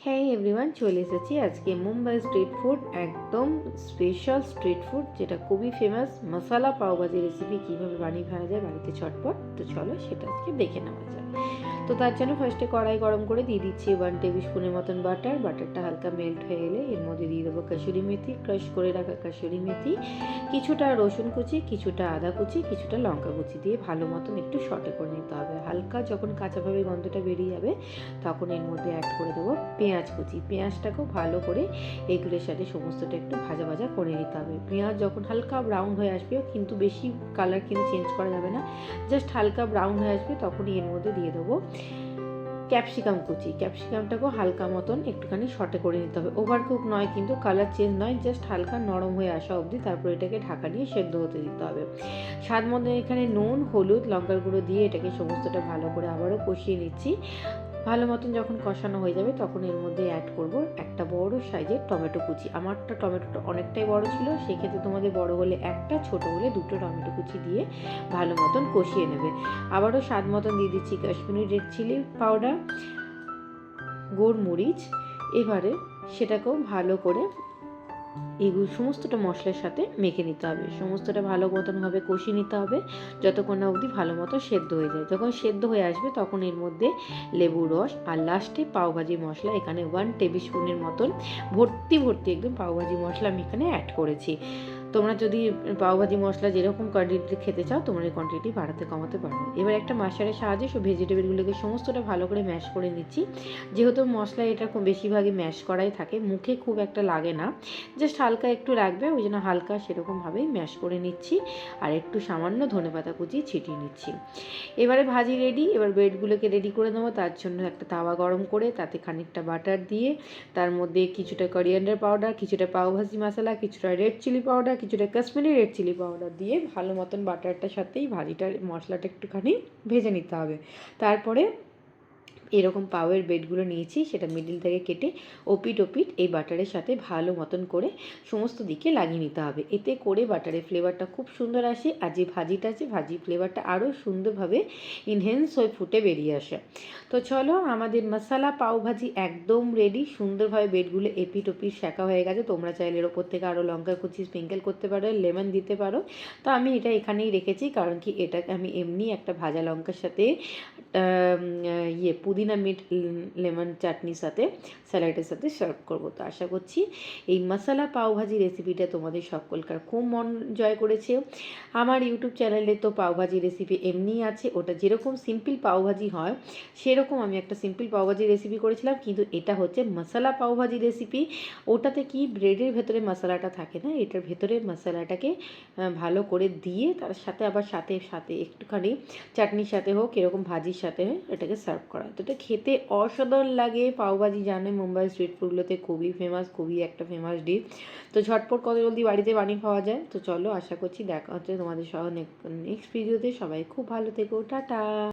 হ্যাঁ এভরিওয়ান, চলে এসেছি আজকে মুম্বাই স্ট্রিট ফুড, একদম স্পেশাল স্ট্রিট ফুড যেটা খুবই ফেমাস মশালা পাওভাজি রেসিপি কীভাবে বানিয়ে ফেলা যায় বাড়িতে চটপট। তো চলো সেটা আজকে দেখে নেওয়া যায়। তো তার জন্য ফার্স্টে কড়াই গরম করে দিয়ে দিচ্ছি 1 টেবিল স্পুনের মতন বাটারটা হালকা মেল্ট হয়ে এলে এর মধ্যে দিয়ে দেবো কাসুরি মেথি, ক্রাশ করে রাখা কাসুরি মেথি, কিছুটা রসুন কুচি, কিছুটা আদা কুচি, কিছুটা লঙ্কা কুচি দিয়ে ভালো মতন একটু সটে করে নিতে হবে। হালকা যখন কাঁচাভাবে গন্ধটা বেরিয়ে যাবে তখন এর মধ্যে অ্যাড করে দেবো পেঁয়াজ কুচি। পেঁয়াজটাকেও ভালো করে এগুলোর সাথে সমস্তটা একটু ভাজা ভাজা করে নিতে হবে। পেঁয়াজ যখন হালকা ব্রাউন হয়ে আসবে, কিন্তু বেশি কালার কিন্তু চেঞ্জ করা যাবে না, জাস্ট হালকা ব্রাউন হয়ে আসবে তখনই এর মধ্যে দিয়ে দেবো ক্যাপসিকাম কুচি। ক্যাপসিকামটাকেও হালকা মতন একটুখানি সটে করে নিতে হবে, ওভার কুক নয় কিন্তু, কালার চেঞ্জ নয়, জাস্ট হালকা নরম হয়ে আসা অবধি তারপর এটাকে ঢাকা দিয়ে সেদ্ধ হতে দিতে হবে। স্বাদ মতো এখানে নুন, হলুদ, লঙ্কার গুঁড়ো দিয়ে এটাকে সমস্তটা ভালো করে আবারও কষিয়ে নিচ্ছি। ভালো মতন যখন কষানো হয়ে যাবে তখন এর মধ্যে অ্যাড করব একটা বড় সাইজের টমেটো কুচি। আমারটা টমেটোটা অনেকটাই বড় ছিল, সেক্ষেত্রে তোমাদের বড় হলে একটা, ছোট হলে দুটো টমেটো কুচি দিয়ে ভালো মতন কষিয়ে নেবে। আবারও স্বাদ মতন দিয়ে দিচ্ছি কাশ্মীরি রেড চিলি পাউডার, গোলমরিচ। এবারে সেটাকেও ভালো করে এগুলো সমস্তটা মশলার সাথে মেখে নিতে হবে, সমস্তটা ভালো মতনভাবে কষিয়ে নিতে হবে যতক্ষণ না অবধি ভালো মতো সেদ্ধ হয়ে যায়। যখন সেদ্ধ হয়ে আসবে তখন এর মধ্যে লেবুর রস আর লাস্টে পাওভাজি মশলা, এখানে 1 টেবিল স্পুনের মতন ভর্তি একদম পাওভাজি মশলা আমি এখানে অ্যাড করেছি। তোমরা যদি পাওভাজি মশলা যেরকম কোয়ান্টিটিতে খেতে চাও তোমরা এই কোয়ান্টিটি বাড়াতে কমাতে পারবে। এবার একটা মাশারের সাহায্যে সব ভেজিটেবলগুলোকে সমস্তটা ভালো করে ম্যাশ করে নিচ্ছি। যেহেতু মশলা এটা খুব বেশিরভাগই ম্যাশ করাই থাকে, মুখে খুব একটা লাগে না, জাস্ট হালকা একটু লাগবে, ওই জন্য হালকা সেরকমভাবেই ম্যাশ করে নিচ্ছি। আর একটু সামান্য ধনেপাতা কুচি ছিটিয়ে নিচ্ছি। এবারে ভাজি রেডি। এবার ব্রেডগুলোকে রেডি করে নেবো। তার জন্য একটা তাওয়া গরম করে তাতে খানিকটা বাটার দিয়ে তার মধ্যে কিছুটা করিয়েন্ডার পাউডার, কিছুটা পাওভাজি মশলা, কিছুটা রেড চিলি পাউডার, কিছুটা কাশ্মীরি রেড চিলি পাউডার দিয়ে ভালো মতন বাটারটার সাথেই ভাজিটার মশলাটা একটুখানি ভেজে নিতে হবে। তারপরে এরকম পাওয়ের ব্রেডগুলো নিয়েছি, সেটা মিডিল থেকে কেটে ওপিট এই বাটারের সাথে ভালো মতন করে সমস্ত দিকে লাগিয়ে নিতে হবে। এতে করে বাটারের ফ্লেভারটা খুব সুন্দর আসে, আর যে ভাজিটা আছে ভাজি ফ্লেভারটা আরও সুন্দরভাবে ইনহেন্স হয়ে ফুটে বেরিয়ে আসে। তো চলো, আমাদের মশালা পাওভাজি একদম রেডি। সুন্দরভাবে ব্রেডগুলো এপিট শেখা হয়ে গেছে। তোমরা চাইলে এর ওপর থেকে আরও লঙ্কা কুচি স্প্রিঙ্কেল করতে পারো, লেমন দিতে পারো। তো আমি এটা এখানেই রেখেছি, কারণ কি এটাকে আমি এমনি একটা ভাজা লঙ্কার সাথে পুদিনা মিট লেমন চাটনির সাথে স্যালাডের সাথে সার্ভ করব। তো আশা করছি এই মশালা পাওভাজি রেসিপিটা তোমাদের সকলকার খুব মন জয় করেছে। আমার ইউটিউব চ্যানেলে তো পাওভাজি রেসিপি এমনিই আছে, ওটা যেরকম সিম্পল পাওভাজি হয় সেরকম আমি একটা সিম্পল পাওভাজি রেসিপি করেছিলাম, কিন্তু এটা হচ্ছে মশালা পাওভাজি রেসিপি। ওটাতে কি ব্রেডের ভেতরে মশলাটা থাকে না, এটার ভেতরে মশলাটাকে ভালো করে দিয়ে তার সাথে আবার সাথে একটুখানি চাটনির সাথে হোক, এরকম ভাজির সাথে এটাকে সার্ভ করা। তো এটা খেতে অসাধারণ লাগে। পাওভাজি জানে মুম্বাই স্ট্রিট ফুডগুলোতে খুবই ফেমাস, খুবই একটা ফেমাস ডিশ। তো ঝটপট কত জলদি বাড়িতে বানিয়ে খাওয়া যায়। তো চলো, আশা করছি দেখা হচ্ছে তোমাদের সহ নেক্সট ভিডিওতে। সবাই খুব ভালো থেকো, টাটা।